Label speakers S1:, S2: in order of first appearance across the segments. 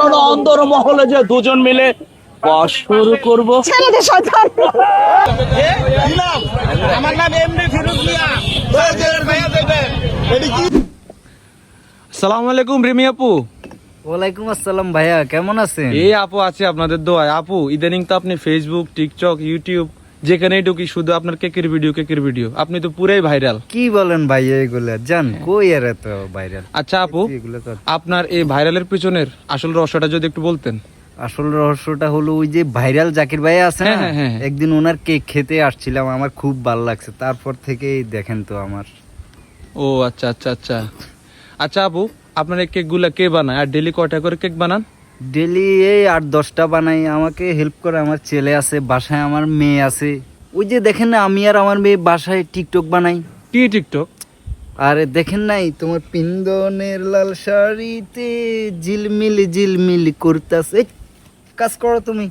S1: এখন অন্দর মহলে যে দুজন মিলে বাস শুরু করবো।
S2: ছেলেদের শয়তান।
S3: আমার নাম এমডি ফিরোজ মিয়া।
S4: আসসালামু আলাইকুম রিমি আপু।
S5: ওয়ালাইকুম আসসালাম ভাইয়া, কেমন আছেন?
S4: এই আপু আছে আপনাদের দোয়ায়। আপু ইদানিং তো আপনি ফেসবুক, টিকটক, ইউটিউব যেখানেই ঢুকি শুধু আপনার কেকের ভিডিও। আপনি তো পুরাই ভাইরাল।
S5: কি বলেন ভাইয়া এগুলা? জান কই এর এত ভাইরাল?
S4: আচ্ছা আপু,
S5: এগুলো তো
S4: আপনার এই ভাইরালের পিছনের আসল রহস্যটা যদি একটু বলতেন।
S5: আসল রহস্যটা হলো ওই যে ভাইরাল জাকির ভাইয়া আছে না,
S4: হ্যাঁ, হ্যাঁ, হ্যাঁ।
S5: একদিন ওনার কেক খেতে আসছিলাম, আমার খুব ভালো লাগছে, তারপর থেকেই দেখেন তো আমার।
S4: ও আচ্ছা আচ্ছা আচ্ছা আচ্ছা আপু, আপনার এই কেকগুলা কে বানায় আর ডেলি কয়টা করে কেক বানান?
S5: ডেলি এই 8-10টা বানাই, আমাকে হেল্প করে আমার ছেলে আছে, বাসায় আমার মেয়ে আছে। ওই যে দেখেন না, আমি আর আমার মেয়ে বাসায় টিকটক বানাই।
S4: কি টিকটক?
S5: আরে দেখেন নাই, তোমার পিন্দনের লাল শাড়িতে ঝিলমিল ঝিলমিল করতাছে। কাজ করো তুমি,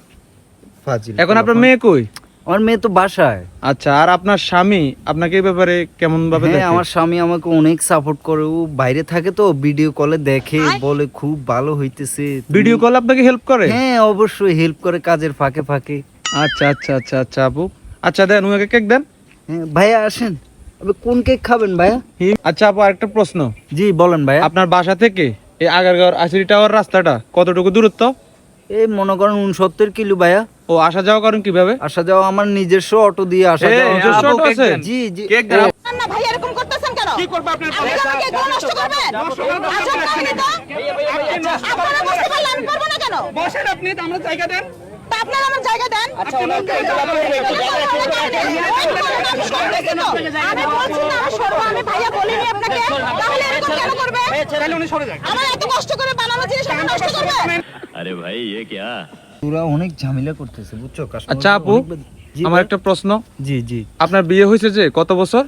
S5: ফাজিল।
S4: এখন আপনার মেয়ে কই?
S5: আমার মেয়ে তো বাসায়।
S4: আচ্ছা, আর আপনার স্বামী আপনাকে এই ব্যাপারে কেমন ভাবে
S5: হ্যাঁ,
S4: দেখে?
S5: আমার স্বামী আমাকে অনেক সাপোর্ট করে, ও বাইরে থাকে তো, ভিডিও কলে দেখে, বলে খুব ভালো হইতেছে।
S4: ভিডিও কল আপনাকে হেল্প করে?
S5: হ্যাঁ অবশ্যই হেল্প করে কাজের ফাঁকে ফাঁকে।
S4: আচ্ছা আচ্ছা আচ্ছা আচ্ছা আপু, আচ্ছা দেন ওনাকে কেক দেন।
S5: হ্যাঁ ভাইয়া আসেন, আবে কোন কেক খাবেন ভাইয়া?
S4: আচ্ছা আপু, আরেকটা প্রশ্ন।
S5: জি বলেন ভাইয়া।
S4: আপনার বাসা থেকে এই আগারগাঁও আশিরি টাওয়ার রাস্তাটা কতটুকু দূরত্ব?
S5: এই মনে করেন 69 কিলো ভাইয়া।
S4: ও আসা যাওয়া করেন কিভাবে?
S5: আসা যাওয়া আমার নিজস্ব অটো দিয়ে আসা যাওয়া।
S4: নিজস্ব অটো আছে?
S5: জি জি।
S2: না ভাই, এরকম করতেছেন কেন?
S3: কি করবে আপনার
S2: আপনি কি আমাকে এগুলো নষ্ট করবেন? আজব কাহিনী তো। আপনারা বুঝতে পারলেন আমি পারবো না কেন?
S3: বসেন আপনি, তো আমরা জায়গা দেন।
S2: তা আপনারা আমার জায়গা দেন। আমি বলছি না আমি সরবো, আমি ভাইয়া বলিনি আপনাকে, তাহলে এরকম কেন করবে?
S3: তাহলে উনি সরে যান।
S2: আমার এত কষ্ট করে বানানো জিনিস আপনি নষ্ট করবেন?
S6: अरे भाई ये क्या?
S5: পুরা অনেক ঝামেলা করতেছে বুঝছো। customer
S4: আচ্ছা আপু,
S5: জি
S4: আমার
S5: ভাই।
S4: একটা প্রশ্ন।
S5: জি জি।
S4: আপনার বিয়ে হয়েছে যে কত বছর?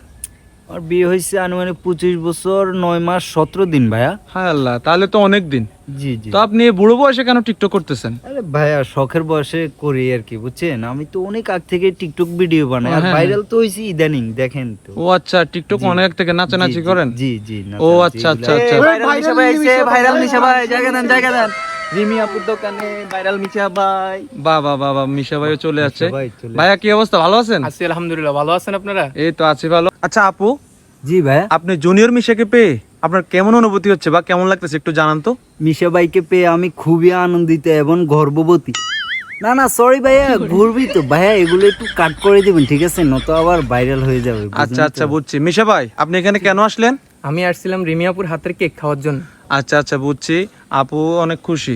S5: আর বিয়ে হয়েছে আনুমানিক 25 বছর 9 মাস 17 দিন ভাইয়া।
S4: হায় আল্লাহ, তাহলে তো অনেক দিন।
S5: জি জি।
S4: তো আপনি এই বুড়ো বয়সে কেন টিকটক করতেছেন?
S5: আরে ভাইয়া শখের বয়সে করি আর কি, বুঝছেন। আমি তো অনেক আগ থেকে টিকটক ভিডিও বানাই, আর
S4: হ্যাঁ।
S5: ভাইরাল তো হইছি ইদানিং, দেখেন তো।
S4: ও আচ্ছা, টিকটক
S5: জি।
S4: অনেক থেকে নাচানাচি
S5: জি, জি,
S4: করেন?
S5: জি জি।
S4: ও আচ্ছা আচ্ছা আচ্ছা।
S5: ভাইরাল মিশা ভাই আইছে, ভাইরাল মিশা ভাই, জায়গা দেন জায়গা দেন। রিমি আপুর দোকানে ভাইরাল মিশা ভাই।
S4: বাবা বাবা, মিশা ভাইও চলে আছে।
S5: মিশা ভাই চলে
S4: ভাইয়া কি অবস্থা, ভালো আছেন?
S3: আছি আলহামদুলিল্লাহ, ভালো আছেন আপনারা?
S4: এই তো আছি ভালো। আচ্ছা আপু,
S5: জি ভাইয়া।
S4: আপনি জুনিয়র মিশাকে পেয়ে আপনার কেমন অনুভূতি হচ্ছে বা কেমন লাগতেছে একটু জানান তো।
S5: মিশা ভাইকে পেয়ে আমি খুবই আনন্দিত এবং গর্ববতী। না না সরি ভাইয়া, ঘুরবি তো ভাইয়া, এগুলো একটু কাট করে দিবেন ঠিক আছে, নয়তো আবার ভাইরাল হয়ে যাবে। বুঝলেন
S4: আচ্ছা আচ্ছা
S5: তো?
S4: বুঝছি। মিশা ভাই, আপনি এখানে কেন আসলেন?
S3: আমি আসছিলাম রিমিয়াপুর হাতের কেক খাওয়ার জন্য।
S4: আচ্ছা আচ্ছা বুঝছি, আপু অনেক খুশি।